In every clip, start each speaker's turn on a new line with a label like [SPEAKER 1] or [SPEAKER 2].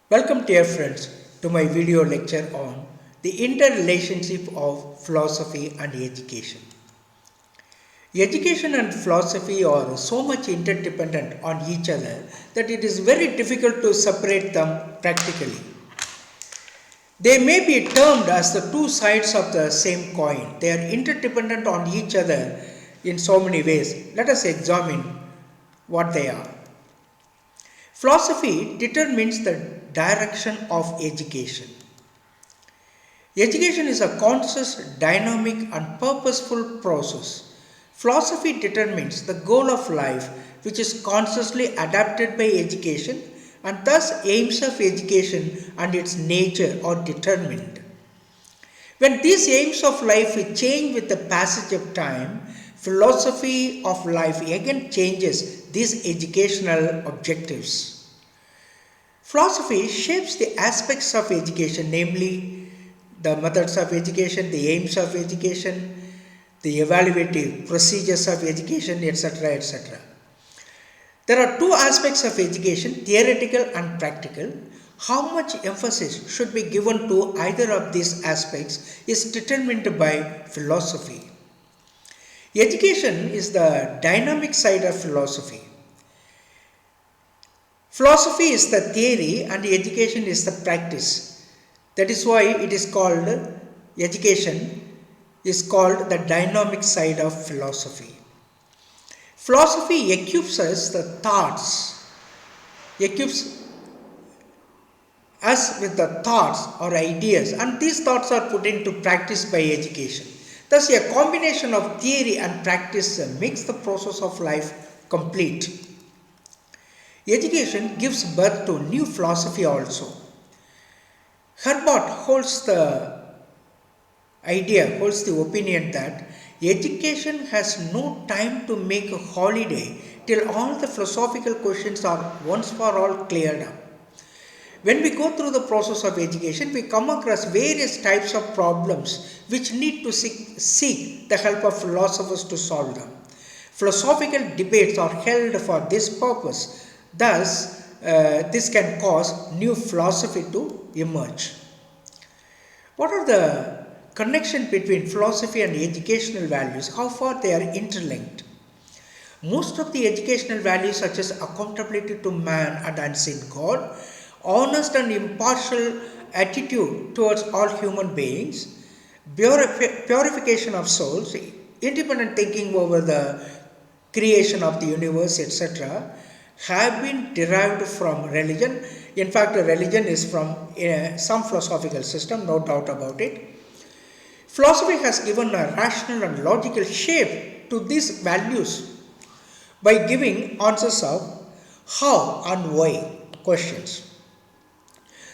[SPEAKER 1] Welcome dear friends to my video lecture on the interrelationship of philosophy and education. Education and philosophy are so much interdependent on each other that it is very difficult to separate them practically. They may be termed as the two sides of the same coin. They are interdependent on each other in so many ways. Let us examine what they are. Philosophy determines the direction of education. Education is a conscious, dynamic and purposeful process. Philosophy determines the goal of life, which is consciously adapted by education, and thus aims of education and its nature are determined. When these aims of life change with the passage of time, philosophy of life again changes these educational objectives. Philosophy shapes the aspects of education, namely the methods of education, the aims of education, the evaluative procedures of education, etc. etc. There are two aspects of education, theoretical and practical. How much emphasis should be given to either of these aspects is determined by philosophy. Education is the dynamic side of philosophy. Philosophy is the theory and education is the practice. That is why it is called, education is called the dynamic side of philosophy. Philosophy equips us with the thoughts or ideas, and these thoughts are put into practice by education. Thus, a combination of theory and practice makes the process of life complete. Education gives birth to new philosophy also. Herbert holds the opinion that education has no time to make a holiday till all the philosophical questions are once for all cleared up. When we go through the process of education, we come across various types of problems which need to seek the help of philosophers to solve them. Philosophical debates are held for this purpose. Thus, this can cause new philosophy to emerge. What are the connection between philosophy and educational values? How far they are interlinked? Most of the educational values such as accountability to man and unseen God, honest and impartial attitude towards all human beings, purification of souls, independent thinking over the creation of the universe, etc., have been derived from religion. In fact, religion is from some philosophical system, no doubt about it. Philosophy has given a rational and logical shape to these values by giving answers of how and why questions.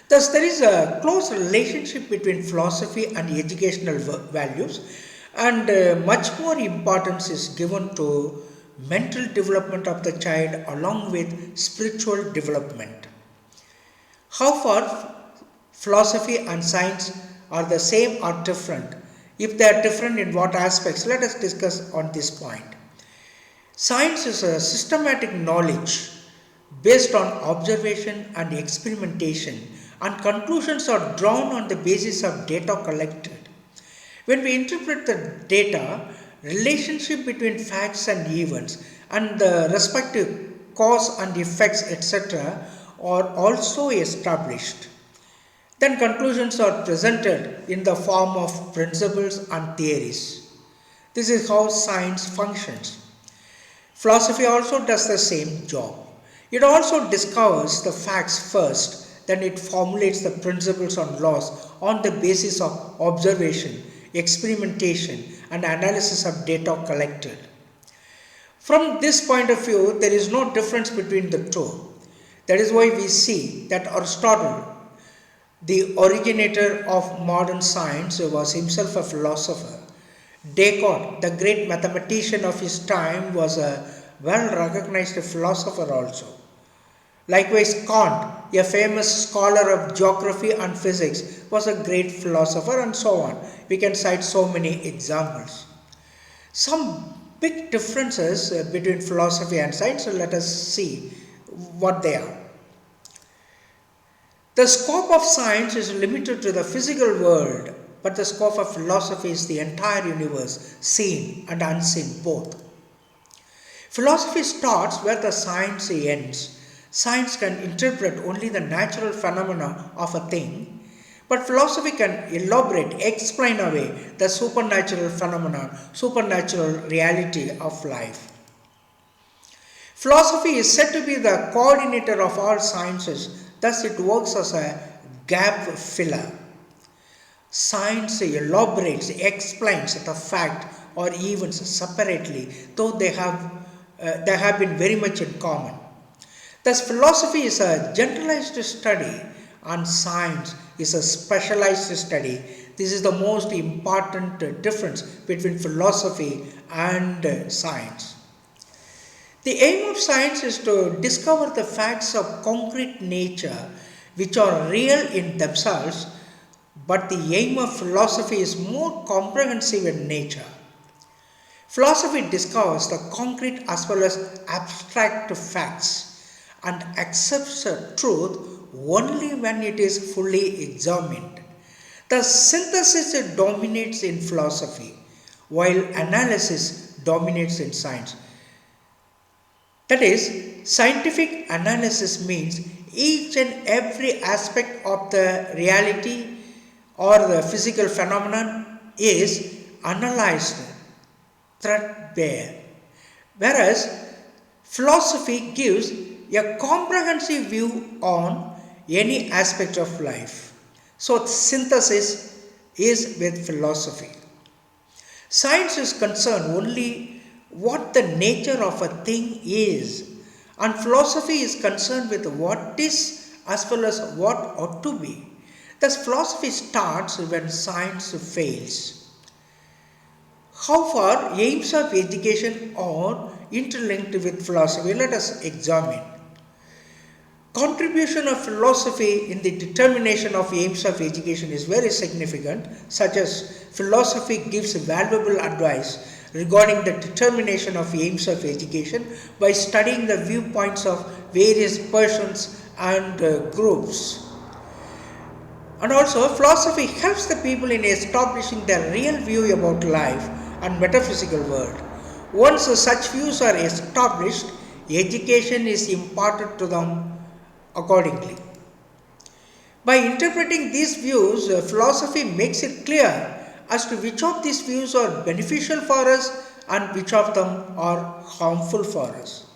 [SPEAKER 1] Thus, there is a close relationship between philosophy and educational values, and much more importance is given to mental development of the child along with spiritual development. How far philosophy and science are the same or different? If they are different, in what aspects? Let us discuss on this point. Science is a systematic knowledge based on observation and experimentation, and conclusions are drawn on the basis of data collected. When we interpret the data, relationship between facts and events and the respective cause and effects, etc., are also established. Then conclusions are presented in the form of principles and theories. This is how science functions. Philosophy also does the same job. It also discovers the facts first, then it formulates the principles and laws on the basis of observation, experimentation and analysis of data collected. From this point of view, there is no difference between the two. That is why we see that Aristotle, the originator of modern science, was himself a philosopher. Descartes, the great mathematician of his time, was a well-recognized philosopher also. Likewise, Kant, a famous scholar of geography and physics, was a great philosopher, and so on. We can cite so many examples. Some big differences between philosophy and science, so let us see what they are. The scope of science is limited to the physical world, but the scope of philosophy is the entire universe, seen and unseen both. Philosophy starts where the science ends. Science can interpret only the natural phenomena of a thing, but philosophy can elaborate, explain away the supernatural phenomena, supernatural reality of life. Philosophy is said to be the coordinator of all sciences, thus it works as a gap filler. Science elaborates, explains the fact or events separately, though they have been very much in common. Thus, philosophy is a generalized study and science is a specialized study. This is the most important difference between philosophy and science. The aim of science is to discover the facts of concrete nature which are real in themselves, but the aim of philosophy is more comprehensive in nature. Philosophy discovers the concrete as well as abstract facts and accepts the truth only when it is fully examined. The synthesis dominates in philosophy, while analysis dominates in science. That is, scientific analysis means each and every aspect of the reality or the physical phenomenon is analyzed threadbare, whereas philosophy gives a comprehensive view on any aspect of life. So, synthesis is with philosophy. Science is concerned only what the nature of a thing is, and philosophy is concerned with what is as well as what ought to be. Thus, philosophy starts when science fails. How far aims of education are interlinked with philosophy? Let us examine. Contribution of philosophy in the determination of aims of education is very significant, such as philosophy gives valuable advice regarding the determination of aims of education by studying the viewpoints of various persons and groups. And also, philosophy helps the people in establishing their real view about life and metaphysical world. Once such views are established, education is imparted to them accordingly. By interpreting these views, philosophy makes it clear as to which of these views are beneficial for us and which of them are harmful for us.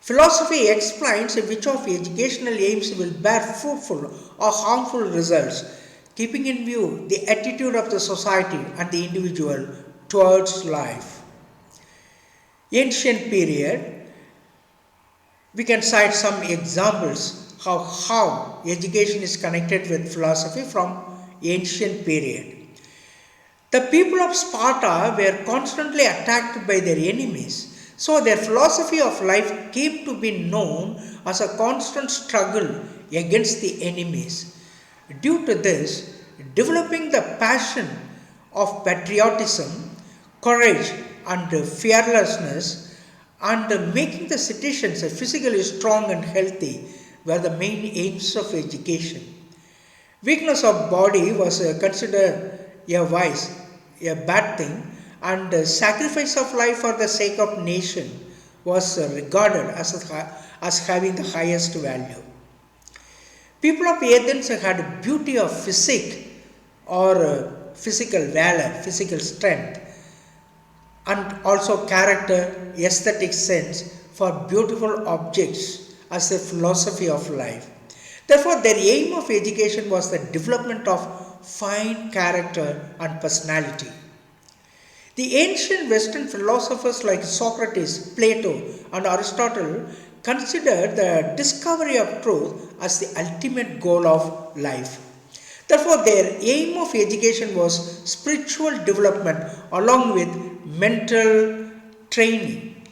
[SPEAKER 1] Philosophy explains which of educational aims will bear fruitful or harmful results, keeping in view the attitude of the society and the individual towards life. Ancient period, we can cite some examples of how education is connected with philosophy from ancient period. The people of Sparta were constantly attacked by their enemies, so their philosophy of life came to be known as a constant struggle against the enemies. Due to this, developing the passion of patriotism, courage and fearlessness, and making the citizens physically strong and healthy were the main aims of education. Weakness of body was considered a vice, a bad thing, and sacrifice of life for the sake of nation was regarded as having the highest value. People of Athens had beauty of physique or physical valor, physical strength, and also character, aesthetic sense for beautiful objects as a philosophy of life. Therefore, their aim of education was the development of fine character and personality. The ancient Western philosophers like Socrates, Plato, and Aristotle considered the discovery of truth as the ultimate goal of life. Therefore, their aim of education was spiritual development along with mental training.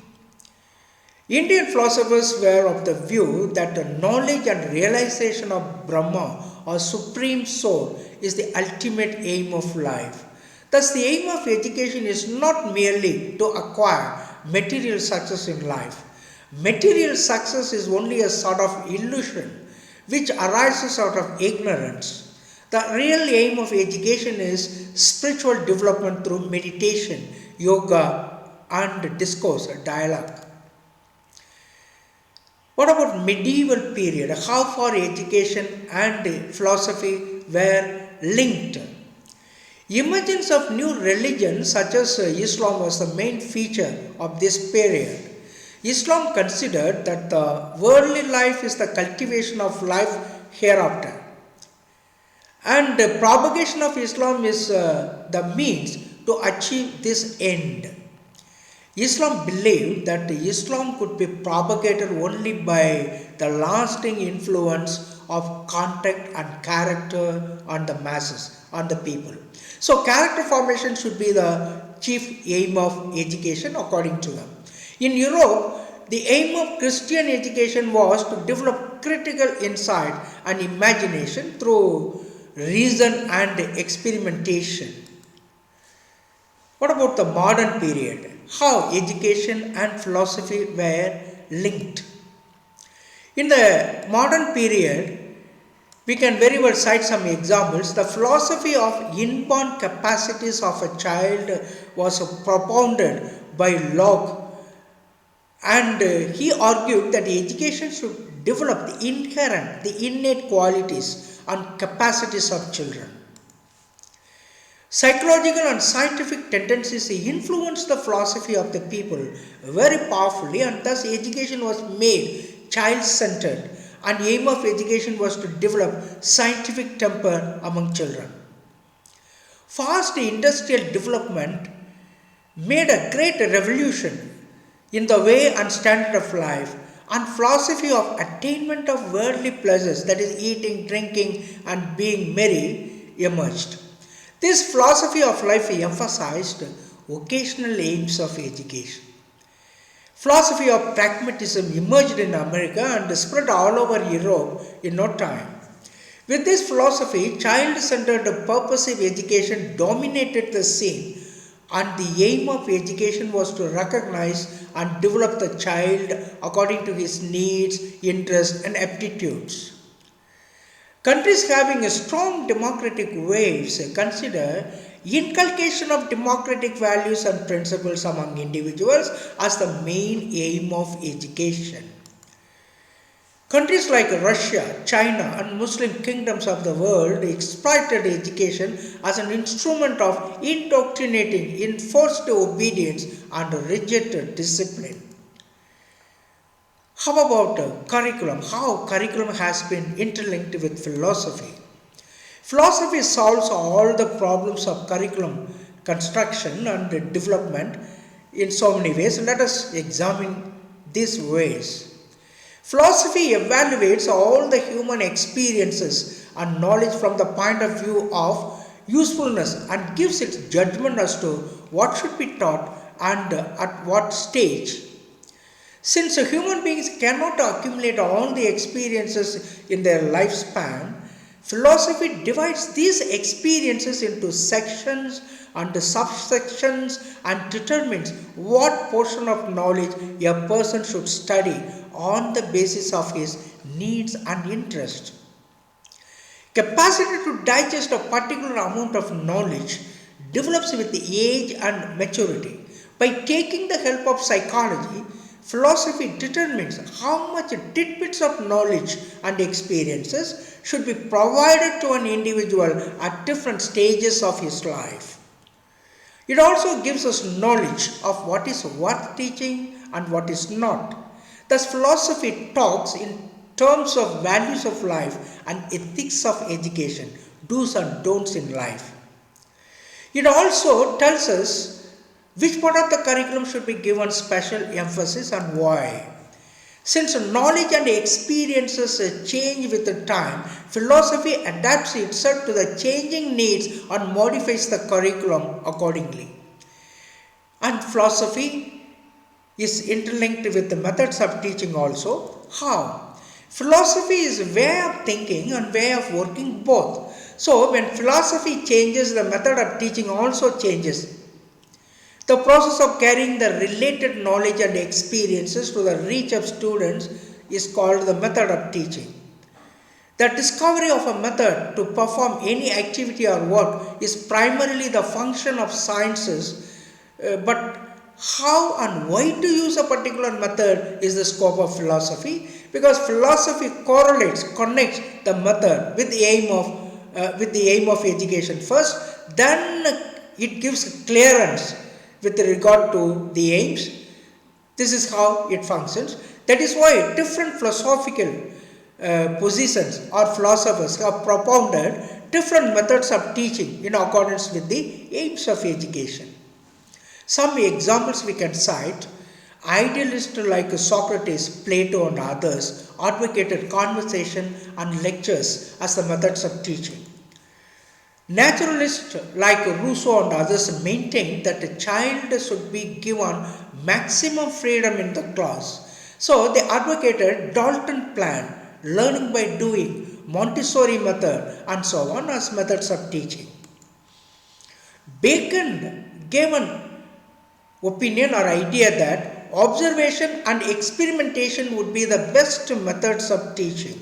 [SPEAKER 1] Indian philosophers were of the view that the knowledge and realization of Brahma or Supreme Soul is the ultimate aim of life. Thus, the aim of education is not merely to acquire material success in life. Material success is only a sort of illusion which arises out of ignorance. The real aim of education is spiritual development through meditation, yoga, and discourse, dialogue. What about medieval period? How far education and philosophy were linked? Emergence of new religions such as Islam was the main feature of this period. Islam considered that the worldly life is the cultivation of life hereafter, and the propagation of Islam is the means to achieve this end. Islam believed that Islam could be propagated only by the lasting influence of contact and character on the masses, on the people. So character formation should be the chief aim of education according to them. In Europe, the aim of Christian education was to develop critical insight and imagination through reason and experimentation. What about the modern period? How education and philosophy were linked? In the modern period, we can very well cite some examples. The philosophy of inborn capacities of a child was propounded by Locke, and he argued that education should develop the inherent, the innate qualities and capacities of children. Psychological and scientific tendencies influenced the philosophy of the people very powerfully, and thus education was made child-centered, and the aim of education was to develop scientific temper among children. Fast industrial development made a great revolution in the way and standard of life, and philosophy of attainment of worldly pleasures, that is eating, drinking and being merry, emerged. This philosophy of life emphasized vocational aims of education. Philosophy of pragmatism emerged in America and spread all over Europe in no time. With this philosophy, child-centered purposive education dominated the scene, and the aim of education was to recognize and develop the child according to his needs, interests and aptitudes. Countries having a strong democratic waves consider inculcation of democratic values and principles among individuals as the main aim of education. Countries like Russia, China and Muslim kingdoms of the world exploited education as an instrument of indoctrinating enforced obedience and rigid discipline. How about curriculum? How curriculum has been interlinked with philosophy? Philosophy solves all the problems of curriculum construction and development in so many ways. Let us examine these ways. Philosophy evaluates all the human experiences and knowledge from the point of view of usefulness and gives its judgment as to what should be taught and at what stage. Since human beings cannot accumulate all the experiences in their lifespan, philosophy divides these experiences into sections and subsections and determines what portion of knowledge a person should study on the basis of his needs and interests. Capacity to digest a particular amount of knowledge develops with age and maturity. By taking the help of psychology, philosophy determines how much tidbits of knowledge and experiences should be provided to an individual at different stages of his life. It also gives us knowledge of what is worth teaching and what is not. Thus, philosophy talks in terms of values of life and ethics of education, do's and don'ts in life. It also tells us which part of the curriculum should be given special emphasis and why. Since knowledge and experiences change with the time, philosophy adapts itself to the changing needs and modifies the curriculum accordingly. And philosophy is interlinked with the methods of teaching also. How? Philosophy is a way of thinking and way of working both. So when philosophy changes, the method of teaching also changes. The process of carrying the related knowledge and experiences to the reach of students is called the method of teaching. The discovery of a method to perform any activity or work is primarily the function of sciences, but how and why to use a particular method is the scope of philosophy, because philosophy connects the method with the aim of education first, then it gives clearance with regard to the aims. This is how it functions. That is why different philosophical positions or philosophers have propounded different methods of teaching in accordance with the aims of education. Some examples we can cite: idealists like Socrates, Plato and others advocated conversation and lectures as the methods of teaching. Naturalists like Rousseau and others maintained that a child should be given maximum freedom in the class. So they advocated Dalton plan, learning by doing, Montessori method and so on as methods of teaching. Bacon gave an opinion or idea that observation and experimentation would be the best methods of teaching.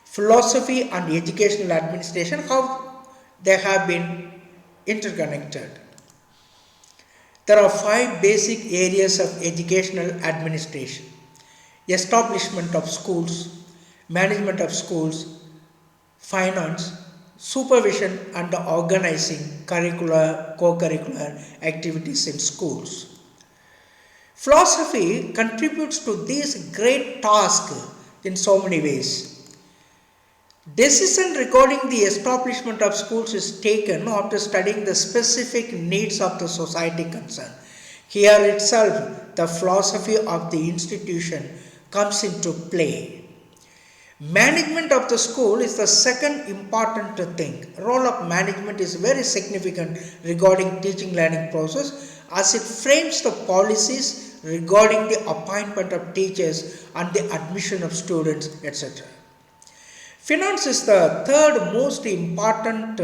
[SPEAKER 1] Philosophy and educational administration, how they have been interconnected. There are 5 basic areas of educational administration: establishment of schools, management of schools, finance, supervision and organizing curricular, co-curricular activities in schools. Philosophy contributes to this great task in so many ways. Decision regarding the establishment of schools is taken after studying the specific needs of the society concerned. Here itself, the philosophy of the institution comes into play. Management of the school is the second important thing. Role of management is very significant regarding teaching learning process, as it frames the policies regarding the appointment of teachers and the admission of students, etc. Finance is the third most important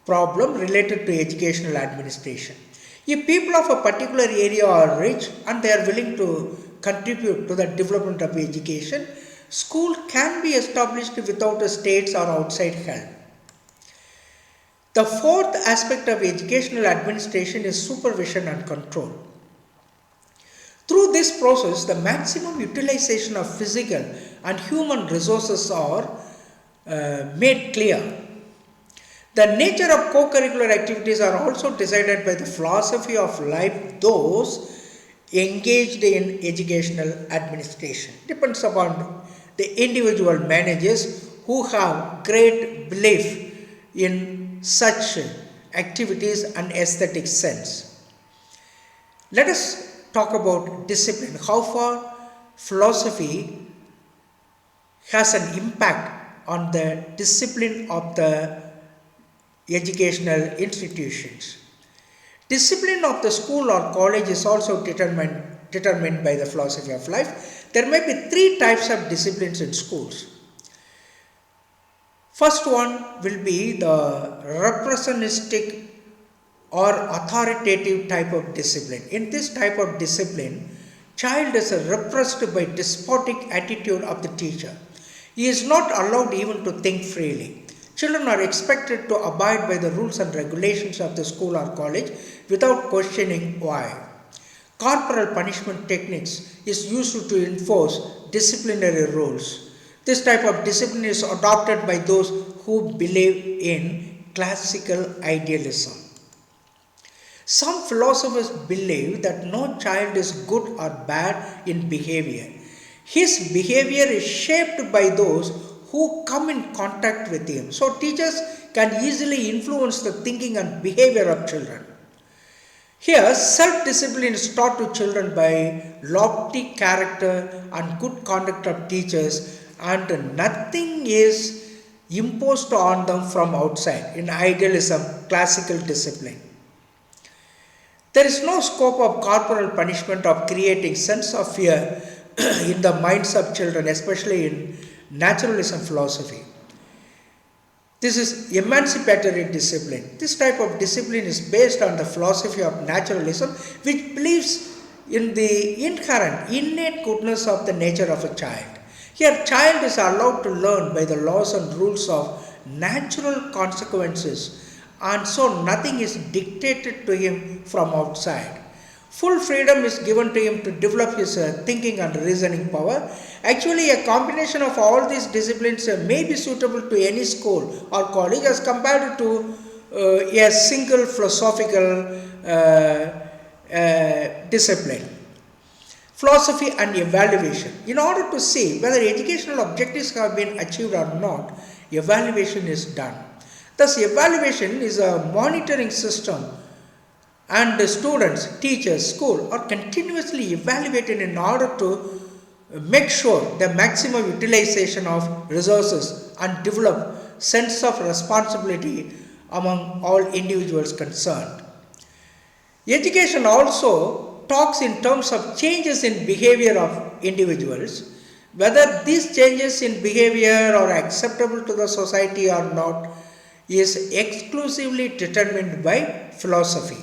[SPEAKER 1] problem related to educational administration. If people of a particular area are rich and they are willing to contribute to the development of education, school can be established without a state's or outside help. The fourth aspect of educational administration is supervision and control. Through this process, the maximum utilization of physical and human resources are made clear. The nature of co-curricular activities are also decided by the philosophy of life those engaged in educational administration. Depends upon the individual managers who have great belief in such activities and aesthetic sense. Let us talk about discipline. How far philosophy has an impact on the discipline of the educational institutions. Discipline of the school or college is also determined by the philosophy of life. There may be 3 types of disciplines in schools. First one will be the repressionistic or authoritative type of discipline. In this type of discipline, child is repressed by despotic attitude of the teacher. He is not allowed even to think freely. Children are expected to abide by the rules and regulations of the school or college without questioning why. Corporal punishment techniques is used to enforce disciplinary rules. This type of discipline is adopted by those who believe in classical idealism. Some philosophers believe that no child is good or bad in behavior. His behavior is shaped by those who come in contact with him. So teachers can easily influence the thinking and behavior of children. Here, self-discipline is taught to children by lofty character and good conduct of teachers, and nothing is imposed on them from outside in idealism, classical discipline. There is no scope of corporal punishment of creating sense of fear in the minds of children, especially in naturalism philosophy. This is emancipatory discipline. This type of discipline is based on the philosophy of naturalism, which believes in the inherent, innate goodness of the nature of a child. Here, child is allowed to learn by the laws and rules of natural consequences, and so nothing is dictated to him from outside. Full freedom is given to him to develop his thinking and reasoning power. Actually, a combination of all these disciplines may be suitable to any school or college as compared to a single philosophical discipline. Philosophy and evaluation. In order to see whether educational objectives have been achieved or not, evaluation is done. Thus, evaluation is a monitoring system, and the students, teachers, school are continuously evaluated in order to make sure the maximum utilization of resources and develop sense of responsibility among all individuals concerned. Education also talks in terms of changes in behavior of individuals. Whether these changes in behavior are acceptable to the society or not is exclusively determined by philosophy.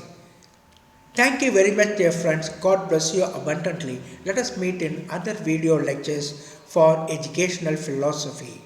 [SPEAKER 1] Thank you very much, dear friends. God bless you abundantly. Let us meet in other video lectures for educational philosophy.